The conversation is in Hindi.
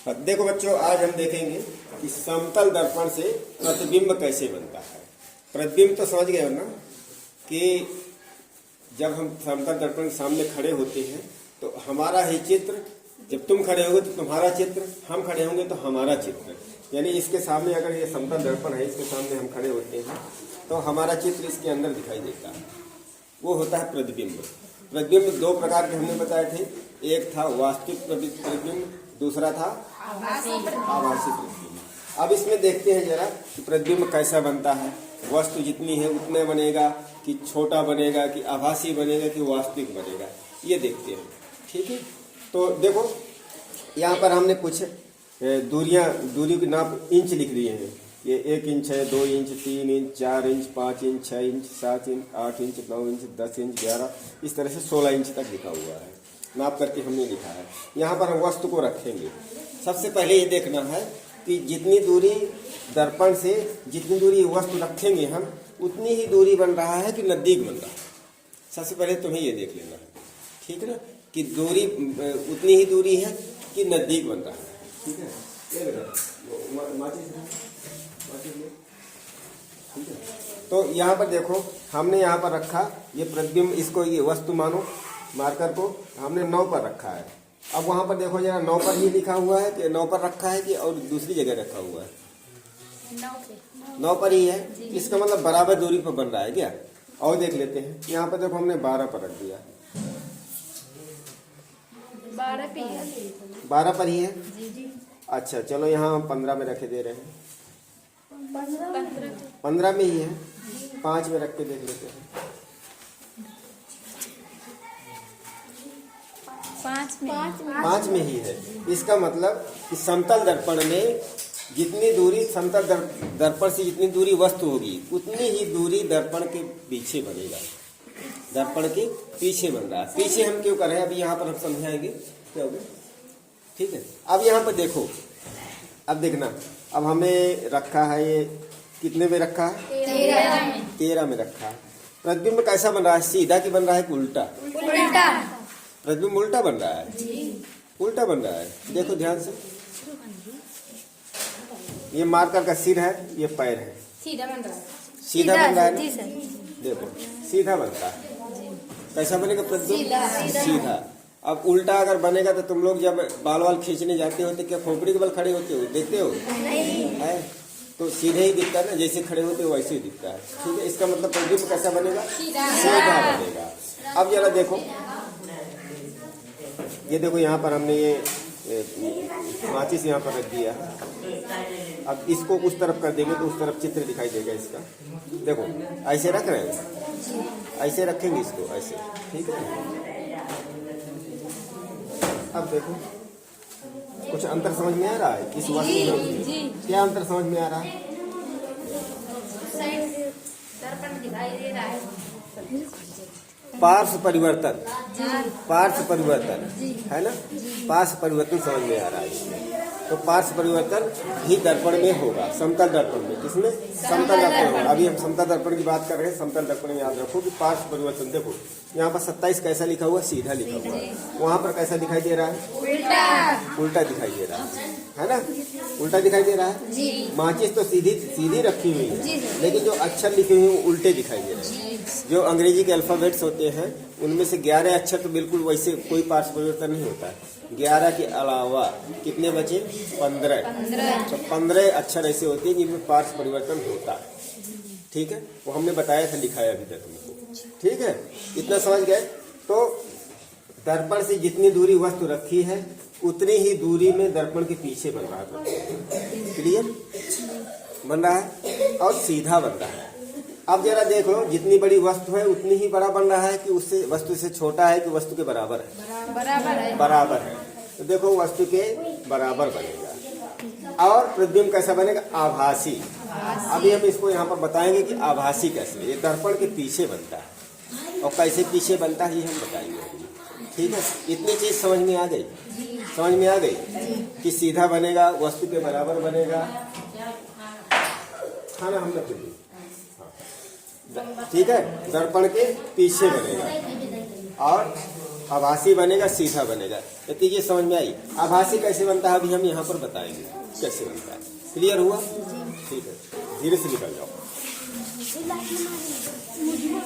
देखो बच्चों, आज हम देखेंगे कि समतल दर्पण से प्रतिबिंब कैसे बनता है। प्रतिबिंब तो समझ गए हो ना, कि जब हम समतल दर्पण के सामने खड़े होते हैं तो हमारा ही चित्र, जब तुम खड़े होगे तो तुम्हारा चित्र, हम खड़े होंगे तो हमारा चित्र। यानी इसके सामने अगर ये समतल दर्पण है, इसके सामने हम खड़े होते हैं तो हमारा चित्र इसके अंदर दिखाई देता है, वो होता है प्रतिबिंब। प्रतिबिंब दो प्रकार के हमने बताए थे, एक था वास्तविक प्रतिबिंब, दूसरा था आभासी प्रतिबिंब। अब इसमें देखते हैं जरा कि प्रतिबिंब कैसा बनता है। वस्तु जितनी है उतने बनेगा, कि छोटा बनेगा, कि आभासी बनेगा, कि वास्तविक बनेगा, ये देखते हैं। ठीक है, तो देखो यहाँ पर हमने कुछ दूरी की नाप इंच लिख दिए हैं। ये 1 इंच है, 2 inch, 3 inch, 4 inch, 5 inch, 6 inch, 7 inch, 8 inch, 9 inch, 10 inch, 11, इस तरह से 16 इंच तक लिखा हुआ है। नाप करके हमने लिखा है। यहाँ पर हम वस्तु को रखेंगे। सबसे पहले ये देखना है कि जितनी दूरी दर्पण से, जितनी दूरी वस्तु रखेंगे हम, उतनी ही दूरी बन रहा है कि नजदीक बन रहा है। सबसे पहले तुम्हें ये देख लेना है, ठीक है ना, कि दूरी उतनी ही दूरी है कि नजदीक बन रहा है। ठीक है, तो यहाँ पर देखो, हमने यहाँ पर रखा ये प्रतिबिंब, इसको ये वस्तु मानो, मार्कर को हमने 9 पर रखा है। अब वहाँ पर देखो जरा, 9 पर ही लिखा हुआ है कि 9 पर रखा है कि और दूसरी जगह रखा हुआ है? 9 पर ही है। इसका मतलब बराबर दूरी पर बन रहा है क्या? और देख लेते हैं, यहाँ पर देखो हमने 12 पर रख दिया। 12 पर ही है। अच्छा चलो, यहाँ हम 15 में रखे दे रहे हैं। 15 में ही है। 5 में रख के देख लेते हैं। 5 में ही है। इसका मतलब कि समतल दर्पण में जितनी दूरी, समतल दर्पण से जितनी दूरी वस्तु होगी, उतनी ही दूरी दर्पण के पीछे बनेगा। दर्पण के पीछे बन रहा है। पीछे हम क्यों कर रहे हैं, अभी यहाँ पर हम समझाएंगे क्या होगा। ठीक है, अब यहाँ पर देखो, अब देखना, अब हमें रखा है ये कितने में रखा है? 13 में रखा है। प्रतिबिंब कैसा बन रहा है? सीधा की बन रहा है कि उल्टा? प्रतिबिंब उल्टा बन रहा है। उल्टा बन रहा है। देखो ध्यान से, ये मार्कर का सिर है, ये पैर है। सीधा बन रहा है। सीधा बन रहा है। देखो सीधा बनता है। कैसा बनेगा प्रतिबिंब? सीधा। अब उल्टा अगर बनेगा तो तुम लोग जब बाल वाल खींचने जाते हो तो क्या खोपड़ी के बल खड़े होते हो? देखते हो? है तो सीधे ही दिखता है ना, जैसे खड़े होते हो वैसे ही दिखता है। ठीक है, इसका मतलब प्रतिबिंब कैसा बनेगा? सीधा बनेगा। अब जरा देखो, ये देखो यहाँ पर हमने ये माचिस यहाँ पर रख दिया। अब इसको उस तरफ कर देंगे तो उस तरफ चित्र दिखाई देगा इसका। देखो ऐसे रख रहे हैं, ऐसे रखेंगे इसको, ऐसे। ठीक है, अब देखो कुछ अंतर समझ में आ रहा है इस वस्तु में? क्या अंतर समझ में आ रहा है? पार्श्व परिवर्तन, पार्श्व परिवर्तन है ना, पार्श्व परिवर्तन समझ में आ रहा है इसमें। तो पार्श्व परिवर्तन ही दर्पण में होगा, समतल दर्पण में। किसमें? समतल दर्पण में। अभी हम समतल दर्पण की बात कर रहे हैं। समतल दर्पण में याद रखो कि पार्श्व परिवर्तन, देखो यहाँ पर 27 कैसा लिखा हुआ? सीधा लिखा हुआ है। वहाँ पर कैसा दिखाई दे रहा है? उल्टा दिखाई दे रहा है ना, उल्टा दिखाई दे रहा है। माचिस तो सीधी रखी हुई है, लेकिन जो अक्षर लिखे हुए हैं वो उल्टे दिखाई दे रहे हैं। जो अंग्रेजी के अल्फाबेट्स होते हैं उनमें से 11 अक्षर तो बिल्कुल वैसे कोई पार्श्व परिवर्तन नहीं होता है। 11 के अलावा कितने बचे? 15। तो 15 अक्षर ऐसे होते हैं जिनमें पार्श्व परिवर्तन होता है। ठीक है, वो हमने बताया था, लिखाया अभी तक तुमको। ठीक है, इतना समझ गए? तो दर्पण से जितनी दूरी वस्तु रखी है उतनी ही दूरी में दर्पण के पीछे बन रहा है। क्लियर बन रहा है और सीधा बन रहा है। अब जरा देख लो, जितनी बड़ी वस्तु है उतनी ही बड़ा बन रहा है कि उससे, वस्तु से छोटा है कि वस्तु के बराबर है? बराबर है। तो देखो वस्तु के बराबर बनेगा। और प्रतिबिंब कैसा बनेगा? आभासी। अभी हम इसको यहाँ पर बताएंगे कि आभासी कैसे, ये दर्पण के पीछे बनता है और कैसे पीछे बनता है ये हम बताएंगे। ठीक है, इतनी चीज समझ में आ गई? समझ में आ गई कि सीधा बनेगा, वस्तु के बराबर बनेगा। खाना हमने फिर दी। ठीक है, दर्पण के पीछे बनेगा और आभासी बनेगा, सीधा बनेगा। यदि ये समझ में आई। आभासी कैसे बनता है अभी हम यहाँ पर बताएंगे कैसे बनता है। क्लियर हुआ? ठीक है, धीरे से निकल जाओ।